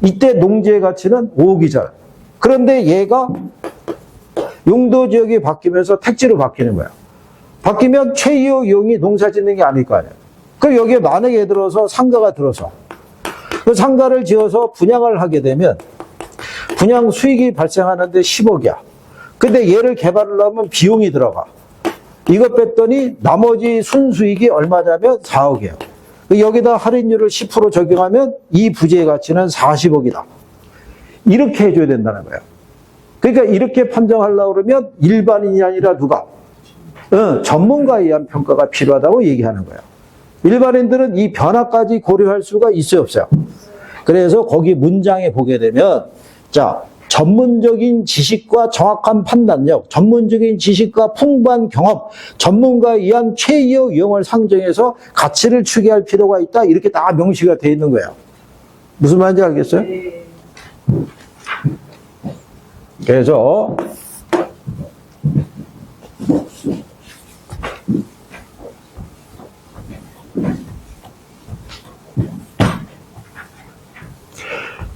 이때 농지의 가치는 5억이잖아. 그런데 얘가 용도 지역이 바뀌면서 택지로 바뀌는 거야. 바뀌면 최이호 용이 농사 짓는 게 아닐 거 아니야. 그럼 여기에 만약에 들어서 상가가 들어서 그 상가를 지어서 분양을 하게 되면 분양 수익이 발생하는데 10억이야. 근데 얘를 개발하려면 비용이 들어가. 이거 뺐더니 나머지 순수익이 얼마냐면 4억이에요. 여기다 할인율을 10% 적용하면 이 부지의 가치는 40억이다. 이렇게 해줘야 된다는 거예요. 그러니까 이렇게 판정하려고 그러면 일반인이 아니라 누가? 전문가에 의한 평가가 필요하다고 얘기하는 거예요. 일반인들은 이 변화까지 고려할 수가 있어요, 없어요? 그래서 거기 문장에 보게 되면, 자, 전문적인 지식과 정확한 판단력, 전문적인 지식과 풍부한 경험, 전문가에 의한 최이호 유형을 상정해서 가치를 추계할 필요가 있다. 이렇게 다 명시가 되어 있는 거예요. 무슨 말인지 알겠어요?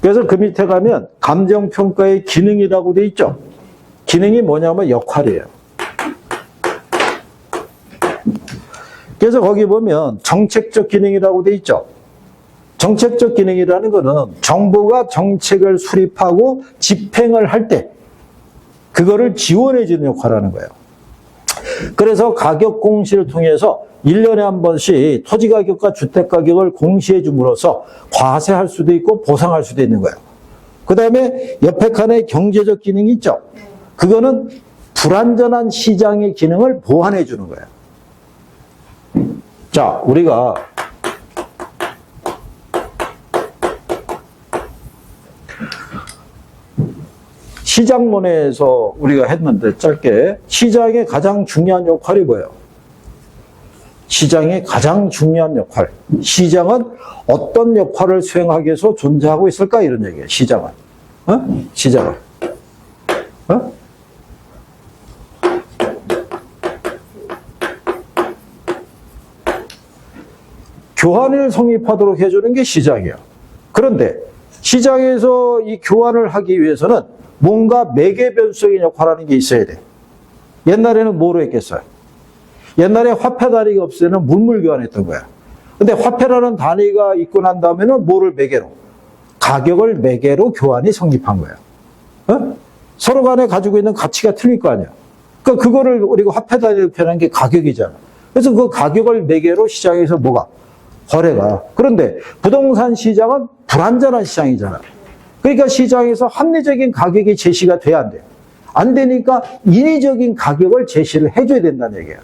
그래서 그 밑에 가면 감정평가의 기능이라고 돼 있죠. 기능이 뭐냐면 역할이에요. 그래서 거기 보면 정책적 기능이라고 돼 있죠. 정책적 기능이라는 것은 정부가 정책을 수립하고 집행을 할 때 그거를 지원해 주는 역할을 하는 거예요. 그래서 가격 공시를 통해서 1년에 한 번씩 토지 가격과 주택 가격을 공시해 줌으로써 과세할 수도 있고 보상할 수도 있는 거예요. 그 다음에 옆에 칸에 경제적 기능이 있죠. 그거는 불완전한 시장의 기능을 보완해 주는 거예요. 자, 우리가 시장론에서 우리가 했는데 짧게 시장의 가장 중요한 역할이 뭐예요? 시장의 가장 중요한 역할. 시장은 어떤 역할을 수행하기 위해서 존재하고 있을까? 이런 얘기예요. 시장은. 시장은. 교환을 성립하도록 해주는 게 시장이에요. 그런데 시장에서 이 교환을 하기 위해서는 뭔가 매개 변수적인 역할을 하는 게 있어야 돼. 옛날에는 뭐로 했겠어요? 옛날에 화폐 단위가 없을 때는 물물 교환했던 거야. 근데 화폐라는 단위가 있고 난 다음에는 뭐를 매개로? 가격을 매개로 교환이 성립한 거야. 서로 간에 가지고 있는 가치가 틀릴 거 아니야. 그러니까 그거를 우리가 화폐 단위로 표현한 게 가격이잖아. 그래서 그 가격을 매개로 시장에서 뭐가? 거래가. 그런데 부동산 시장은 불완전한 시장이잖아. 그러니까 시장에서 합리적인 가격이 제시가 돼야 안 돼요. 안 되니까 인위적인 가격을 제시를 해줘야 된다는 얘기예요.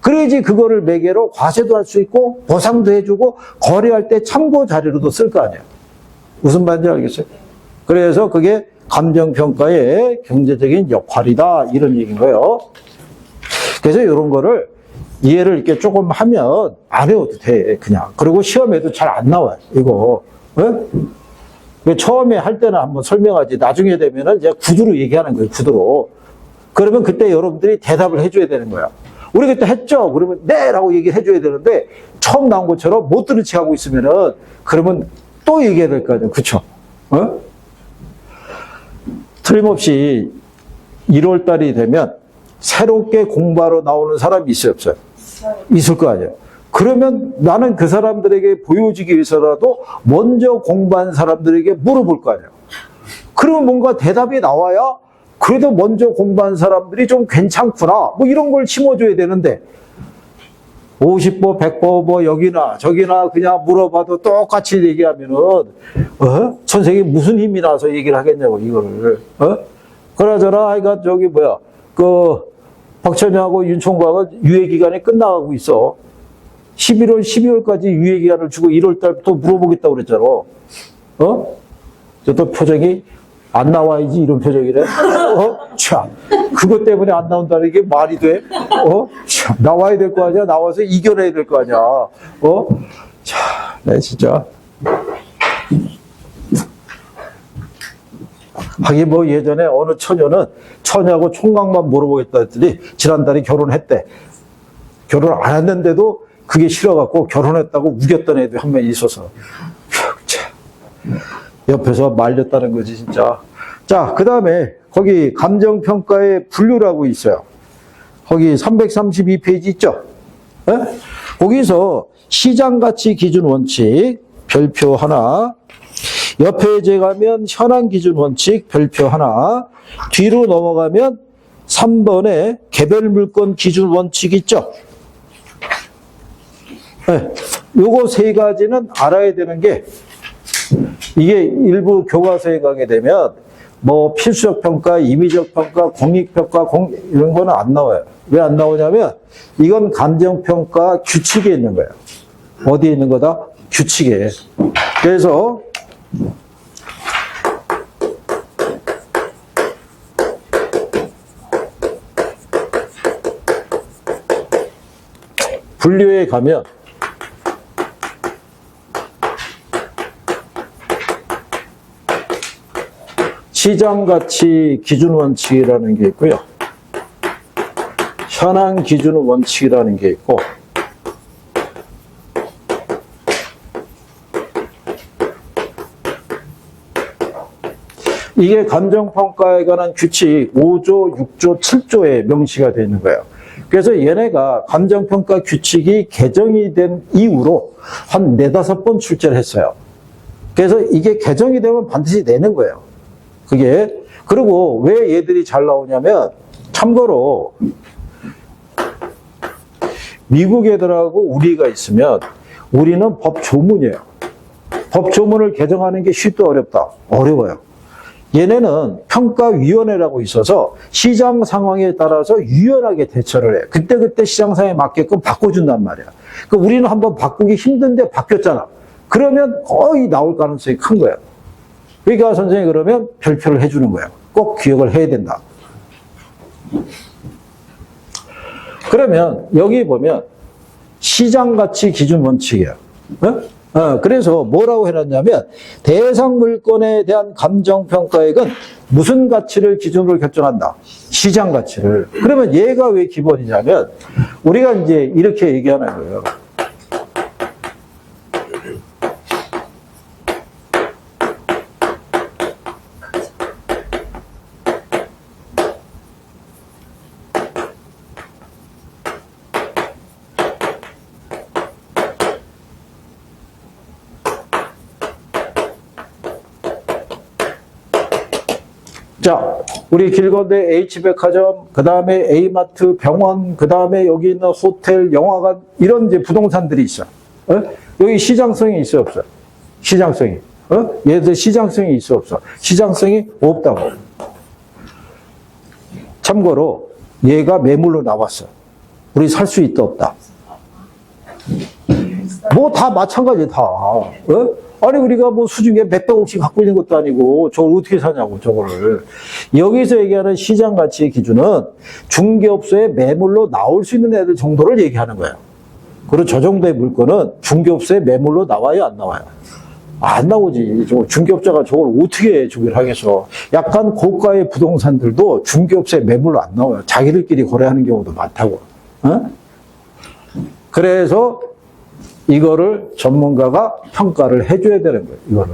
그래야지 그거를 매개로 과세도 할 수 있고 보상도 해주고 거래할 때 참고 자료로도 쓸 거 아니에요. 무슨 말인지 알겠어요? 그래서 그게 감정평가의 경제적인 역할이다 이런 얘기인 거예요. 그래서 이런 거를 이해를 이렇게 조금 하면 안 해도 돼 그냥. 그리고 시험에도 잘 안 나와요 이거. 처음에 할 때는 한번 설명하지 나중에 되면은 이제 구두로 얘기하는 거예요. 구두로. 그러면 그때 여러분들이 대답을 해줘야 되는 거야. 우리 그때 했죠? 그러면 네! 라고 얘기를 해줘야 되는데 처음 나온 것처럼 못 들은 체 하고 있으면은 그러면 또 얘기해야 될 거 아니에요. 그쵸? 틀림없이 1월 달이 되면 새롭게 공부하러 나오는 사람이 있어요? 없어요? 있을 거 아니에요. 그러면 나는 그 사람들에게 보여주기 위해서라도 먼저 공부한 사람들에게 물어볼 거 아니에요. 그러면 뭔가 대답이 나와야 그래도 먼저 공부한 사람들이 좀 괜찮구나 뭐 이런 걸 심어줘야 되는데 50보 100보 뭐 여기나 저기나 그냥 물어봐도 똑같이 얘기하면은 선생님이 무슨 힘이 나서 얘기를 하겠냐고 이거를. 그러잖아. 하여간 저기 뭐야 그 박찬영하고 윤총각은 유예기간이 끝나가고 있어. 11월, 12월까지 유예기간을 주고 1월 달부터 물어보겠다고 그랬잖아. 또 표정이 안 나와야지 이런 표정이래. 참. 그것 때문에 안 나온다는 게 말이 돼? 참. 나와야 될 거 아니야? 나와서 이겨내야 될 거 아니야? 참. 네, 진짜. 하긴 뭐 예전에 어느 처녀는 처녀하고 총각만 물어보겠다 했더니 지난달에 결혼했대. 결혼 안 했는데도 그게 싫어갖고 결혼했다고 우겼던 애도 한 명 있어서. 참. 옆에서 말렸다는 거지, 진짜. 자, 그 다음에 거기 감정평가의 분류라고 있어요. 거기 332페이지 있죠? 에? 거기서 시장가치 기준 원칙 별표 하나, 옆에 가면 현황 기준 원칙 별표 하나, 뒤로 넘어가면 3번에 개별 물건 기준 원칙 있죠? 네. 요거 세 가지는 알아야 되는 게, 이게 일부 교과서에 가게 되면 뭐 필수적 평가, 임의적 평가, 공익 평가, 이런 거는 안 나와요. 왜 안 나오냐면 이건 감정 평가 규칙에 있는 거예요. 어디에 있는 거다? 규칙에. 그래서 분류에 가면 시장가치 기준 원칙이라는 게 있고요. 현황 기준 원칙이라는 게 있고, 이게 감정평가에 관한 규칙 5조, 6조, 7조에 명시가 되어 있는 거예요. 그래서 얘네가 감정평가 규칙이 개정이 된 이후로 한 4-5번 출제를 했어요. 그래서 이게 개정이 되면 반드시 내는 거예요. 그게. 그리고 왜 얘들이 잘 나오냐면, 참고로 미국 애들하고 우리가 있으면 우리는 법 조문이에요. 법 조문을 개정하는 게 쉽다 어렵다? 어려워요. 얘네는 평가위원회라고 있어서 시장 상황에 따라서 유연하게 대처를 해요. 그때그때 시장 상황에 맞게끔 바꿔준단 말이야. 그러니까 우리는 한번 바꾸기 힘든데 바뀌었잖아. 그러면 거의 나올 가능성이 큰 거예요. 그러니까 선생님이 그러면 별표를 해주는 거예요. 꼭 기억을 해야 된다. 그러면 여기 보면 시장가치 기준 원칙이에요. 그래서 뭐라고 해놨냐면 대상 물건에 대한 감정평가액은 무슨 가치를 기준으로 결정한다? 시장가치를. 그러면 얘가 왜 기본이냐면 우리가 이제 이렇게 얘기하는 거예요. 자, 우리 길건대 H백화점, 그 다음에 A마트, 병원, 그 다음에 여기 있는 호텔, 영화관, 이런 이제 부동산들이 있어. 여기 시장성이 있어, 없어? 시장성이. 얘들 시장성이 있어, 없어? 시장성이 없다고. 참고로, 얘가 매물로 나왔어. 우리 살 수 있다, 없다? 뭐 다 마찬가지, 다. 아니, 우리가 뭐 수중에 몇백억씩 갖고 있는 것도 아니고, 저걸 어떻게 사냐고, 저거를. 여기서 얘기하는 시장 가치의 기준은 중개업소에 매물로 나올 수 있는 애들 정도를 얘기하는 거예요. 그리고 저 정도의 물건은 중개업소에 매물로 나와요, 안 나와요? 안 나오지. 중개업자가 저걸 어떻게 저기를 하겠어. 약간 고가의 부동산들도 중개업소에 매물로 안 나와요. 자기들끼리 거래하는 경우도 많다고. 그래서 이거를 전문가가 평가를 해줘야 되는 거예요, 이거를.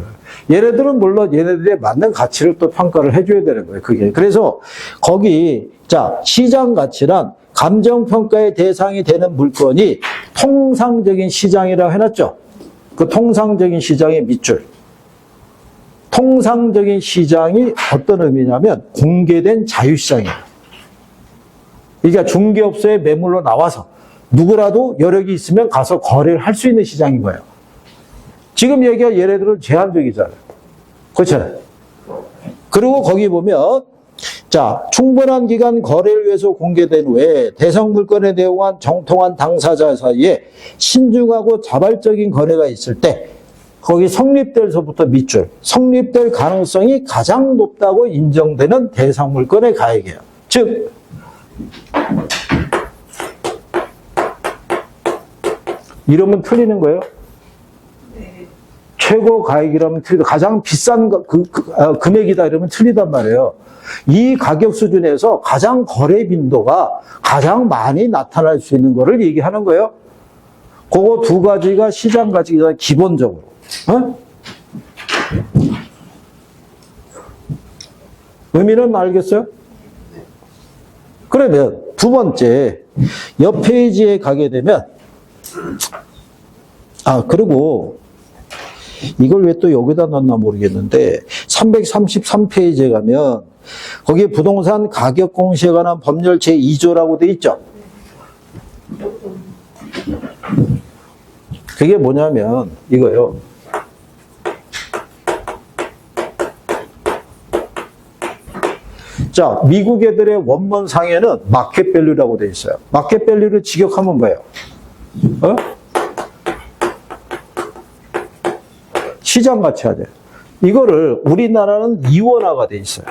얘네들은 물론 얘네들에 맞는 가치를 또 평가를 해줘야 되는 거예요, 그게. 그래서 거기, 자, 시장 가치란 감정평가의 대상이 되는 물건이 통상적인 시장이라고 해놨죠? 그 통상적인 시장의 밑줄. 통상적인 시장이 어떤 의미냐면 공개된 자유시장이에요. 그러니까 중개업소에 매물로 나와서 누구라도 여력이 있으면 가서 거래를 할 수 있는 시장인 거예요. 지금 얘기한 얘네들은 제한적이잖아요. 그렇잖아요. 그리고 거기 보면, 자, 충분한 기간 거래를 위해서 공개된 후에 대상 물건에 내용한 정통한 당사자 사이에 신중하고 자발적인 거래가 있을 때, 거기 성립될서부터 밑줄, 성립될 가능성이 가장 높다고 인정되는 대상 물건의 가액이에요. 즉, 이러면 틀리는 거예요? 네. 최고 가액이라면 틀리다. 가장 비싼 금액이다 이러면 틀리단 말이에요. 이 가격 수준에서 가장 거래 빈도가 가장 많이 나타날 수 있는 거를 얘기하는 거예요. 그거 두 가지가 시장 가치가 기본적으로. 의미는 알겠어요? 그러면 두 번째, 옆 페이지에 가게 되면, 그리고 이걸 왜 또 여기다 넣었나 모르겠는데, 333페이지에 가면, 거기에 부동산 가격 공시에 관한 법률 제2조라고 돼 있죠? 그게 뭐냐면, 이거요. 자, 미국 애들의 원문상에는 마켓밸류라고 돼 있어요. 마켓밸류를 직역하면 뭐예요? 시장 가치 하죠. 이거를 우리나라는 이원화가 돼 있어요.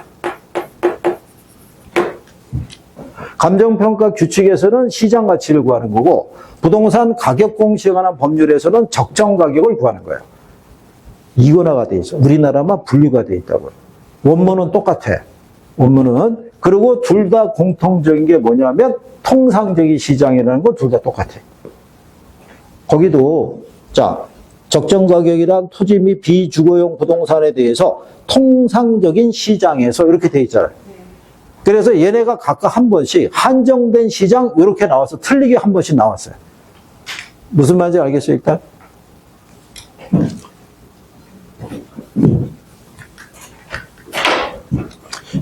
감정평가 규칙에서는 시장 가치를 구하는 거고, 부동산 가격 공시에 관한 법률에서는 적정 가격을 구하는 거예요. 이원화가 돼 있어. 우리나라만 분류가 돼 있다고요. 원문은 똑같아. 원문은. 그리고 둘 다 공통적인 게 뭐냐면 통상적인 시장이라는 건 둘 다 똑같아. 거기도 자, 적정 가격이란 토지 및 비주거용 부동산에 대해서 통상적인 시장에서 이렇게 돼 있잖아요. 그래서 얘네가 각각 한 번씩 한정된 시장 이렇게 나와서 틀리게 한 번씩 나왔어요. 무슨 말인지 알겠어요, 일단?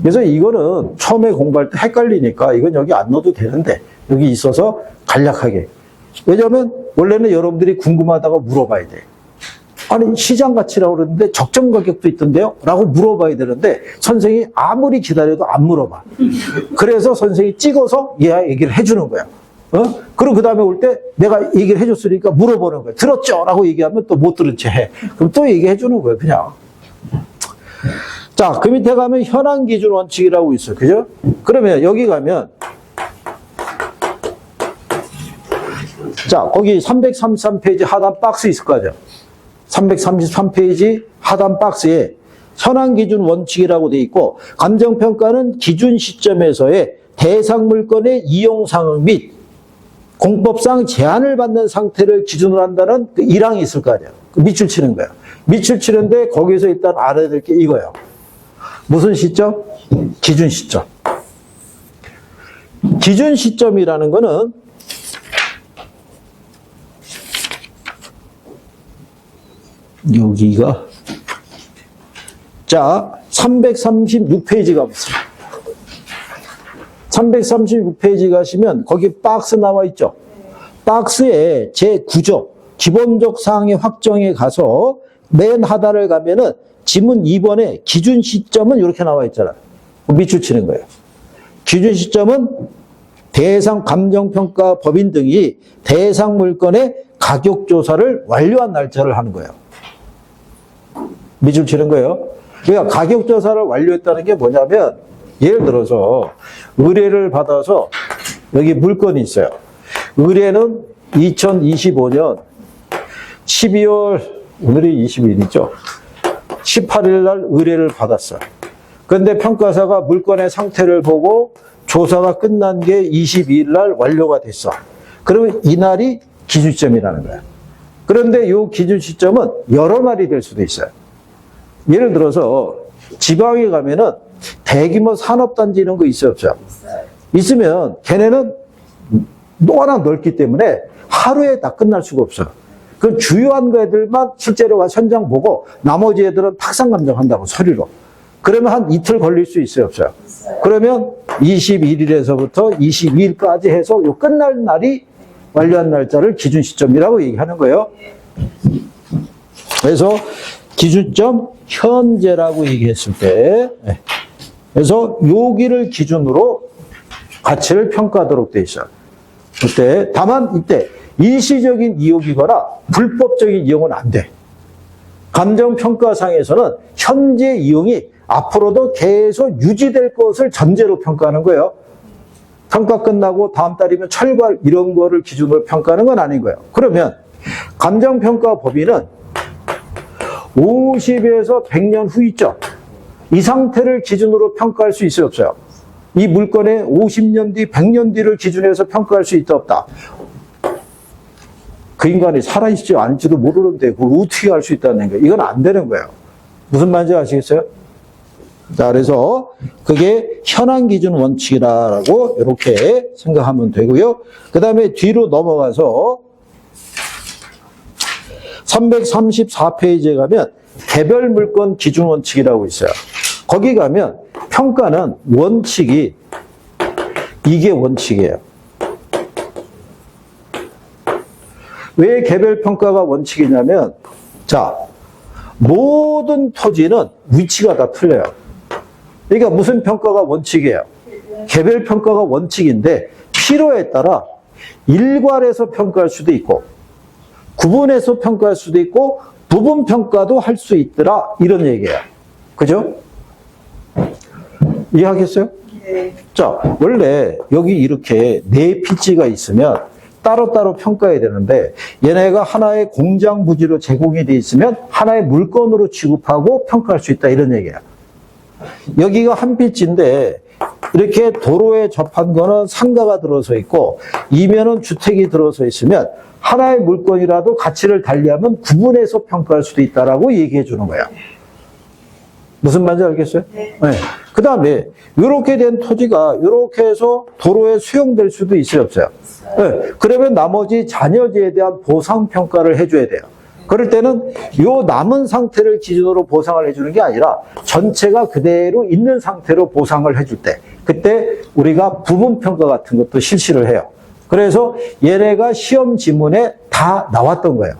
그래서 이거는 처음에 공부할 때 헷갈리니까 이건 여기 안 넣어도 되는데 여기 있어서 간략하게. 왜냐하면 원래는 여러분들이 궁금하다가 물어봐야 돼. 아니 시장 가치라고 그러는데 적정 가격도 있던데요? 라고 물어봐야 되는데 선생님이 아무리 기다려도 안 물어봐. 그래서 선생님이 찍어서 얘 얘기를 해주는 거야. 그럼 그 다음에 올 때 내가 얘기를 해줬으니까 물어보는 거야. 들었죠? 라고 얘기하면 또 못 들은 채 해. 그럼 또 얘기해 주는 거야, 그냥. 자, 그 밑에 가면 현황 기준 원칙이라고 있어요. 그죠? 그러면 여기 가면 자, 거기 333페이지 하단 박스 있을 거죠. 333페이지 하단 박스에 현황 기준 원칙이라고 돼 있고, 감정평가는 기준 시점에서의 대상 물건의 이용 상황 및 공법상 제한을 받는 상태를 기준으로 한다는 그 1항이 있을 거 아니에요. 그 밑줄 치는 거예요. 밑줄 치는데 거기서 일단 알아야 될 게 이거예요. 무슨 시점? 기준 시점. 기준 시점이라는 거는 여기가 자 336페이지 가보세요. 336페이지 가시면 거기 박스 나와 있죠. 박스에 제9조 기본적 사항의 확정에 가서 맨 하단을 가면은 지문 2번에 기준 시점은 이렇게 나와 있잖아요. 밑줄 치는 거예요. 기준 시점은 대상 감정평가 법인 등이 대상 물건의 가격 조사를 완료한 날짜를 하는 거예요. 밑줄 치는 거예요. 그러니까 가격 조사를 완료했다는 게 뭐냐면 예를 들어서 의뢰를 받아서 여기 물건이 있어요. 의뢰는 2025년 12월 오늘이 20일이죠. 18일 날 의뢰를 받았어요. 그런데 평가사가 물건의 상태를 보고 조사가 끝난 게 22일 날 완료가 됐어. 그러면 이날이 기준시점이라는 거야. 그런데 이 기준시점은 여러 날이 될 수도 있어요. 예를 들어서 지방에 가면은 대규모 산업단지 이런 거 있어요, 없어요? 있으면 걔네는 워낙 넓기 때문에 하루에 다 끝날 수가 없어요. 그 주요한 애들만 실제로 가서 현장 보고 나머지 애들은 탁상감정한다고 서류로. 그러면 한 이틀 걸릴 수 있어요, 없어요? 그러면 21일에서부터 22일까지 해서 요 끝날 날이 완료한 날짜를 기준 시점이라고 얘기하는 거예요. 그래서 기준점 현재라고 얘기했을 때, 그래서 여기를 기준으로 가치를 평가하도록 돼 있어요. 그때 다만 이때 일시적인 이용이거나 불법적인 이용은 안 돼. 감정평가상에서는 현재 이용이 앞으로도 계속 유지될 것을 전제로 평가하는 거예요. 평가 끝나고 다음 달이면 철거할 이런 거를 기준으로 평가하는 건 아닌 거예요. 그러면 감정평가 법인은 50에서 100년 후 있죠. 이 상태를 기준으로 평가할 수 있어요, 없어요? 이 물건의 50년 뒤, 100년 뒤를 기준해서 평가할 수 있다, 없다? 그 인간이 살아있지 않을지도 모르는데 그걸 어떻게 할 수 있다는 거예요? 이건 안 되는 거예요. 무슨 말인지 아시겠어요? 자, 그래서 그게 현황 기준 원칙이라고 이렇게 생각하면 되고요. 그 다음에 뒤로 넘어가서 334페이지에 가면 개별 물건 기준 원칙이라고 있어요. 거기 가면 평가는 원칙이 이게 원칙이에요. 왜 개별 평가가 원칙이냐면 자, 모든 토지는 위치가 다 틀려요. 그러니까 무슨 평가가 원칙이에요? 개별 평가가 원칙인데 필요에 따라 일괄해서 평가할 수도 있고 구분해서 평가할 수도 있고 부분 평가도 할 수 있더라 이런 얘기예요. 그죠? 이해하겠어요? 네. 자, 원래 여기 이렇게 네 필지가 있으면 따로따로 평가해야 되는데 얘네가 하나의 공장 부지로 제공이 돼 있으면 하나의 물건으로 취급하고 평가할 수 있다 이런 얘기야. 여기가 한 필지인데 이렇게 도로에 접한 거는 상가가 들어서 있고 이면은 주택이 들어서 있으면 하나의 물건이라도 가치를 달리하면 구분해서 평가할 수도 있다라고 얘기해 주는 거야. 무슨 말인지 알겠어요? 네. 네. 그 다음에 이렇게 된 토지가 이렇게 해서 도로에 수용될 수도 있어요, 없어요? 네. 그러면 나머지 잔여지에 대한 보상 평가를 해줘야 돼요. 그럴 때는 요 남은 상태를 기준으로 보상을 해주는 게 아니라 전체가 그대로 있는 상태로 보상을 해줄 때 그때 우리가 부분 평가 같은 것도 실시를 해요. 그래서 얘네가 시험 지문에 다 나왔던 거예요.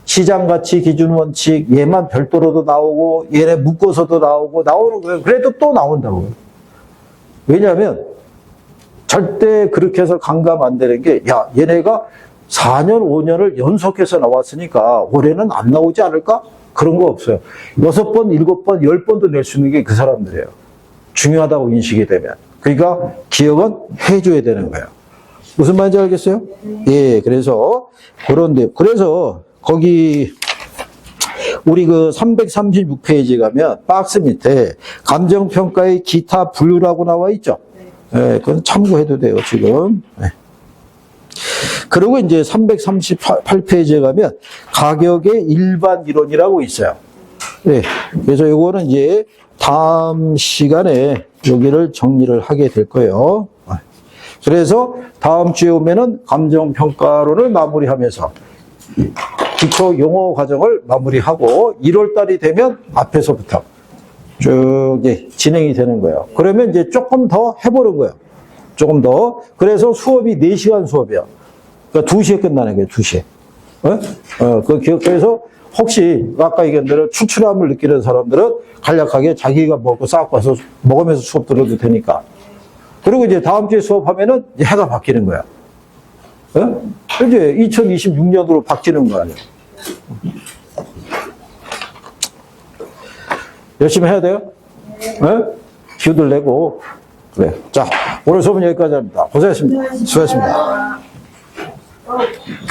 시장가치 기준 원칙, 얘만 별도로도 나오고, 얘네 묶어서도 나오는 거예요. 그래도 또 나온다고요. 왜냐하면, 절대 그렇게 해서 강감 안 되는 게, 야, 얘네가 4년, 5년을 연속해서 나왔으니까 올해는 안 나오지 않을까? 그런 거 없어요. 6번, 7번, 10번도 낼 수 있는 게 그 사람들이에요. 중요하다고 인식이 되면. 그러니까 기억은 해줘야 되는 거예요. 무슨 말인지 알겠어요? 예, 그래서, 그래서, 거기 우리 그 336페이지 가면 박스 밑에 감정평가의 기타 분류라고 나와 있죠. 네, 그건 참고해도 돼요, 지금. 네. 그리고 이제 338페이지에 가면 가격의 일반 이론이라고 있어요. 네, 그래서 요거는 이제 다음 시간에 여기를 정리를 하게 될 거예요. 그래서 다음 주에 오면은 감정평가론을 마무리하면서 기초 용어 과정을 마무리하고 1월 달이 되면 앞에서부터 쭉 진행이 되는 거예요. 그러면 이제 조금 더 해보는 거예요. 조금 더. 그래서 수업이 4시간 수업이야. 그러니까 2시에 끝나는 거예요, 2시에. 그래서 혹시 아까 얘기한 대로 출출함을 느끼는 사람들은 간략하게 자기가 먹고 싸고 와서 먹으면서 수업 들어도 되니까. 그리고 이제 다음 주에 수업하면은 해가 바뀌는 거야. 이제 2026년으로 바뀌는 거 아니에요. 열심히 해야 돼요? 네? 기우들 내고. 그래. 자, 오늘 수업은 여기까지 합니다. 고생하셨습니다. 수고하셨습니다.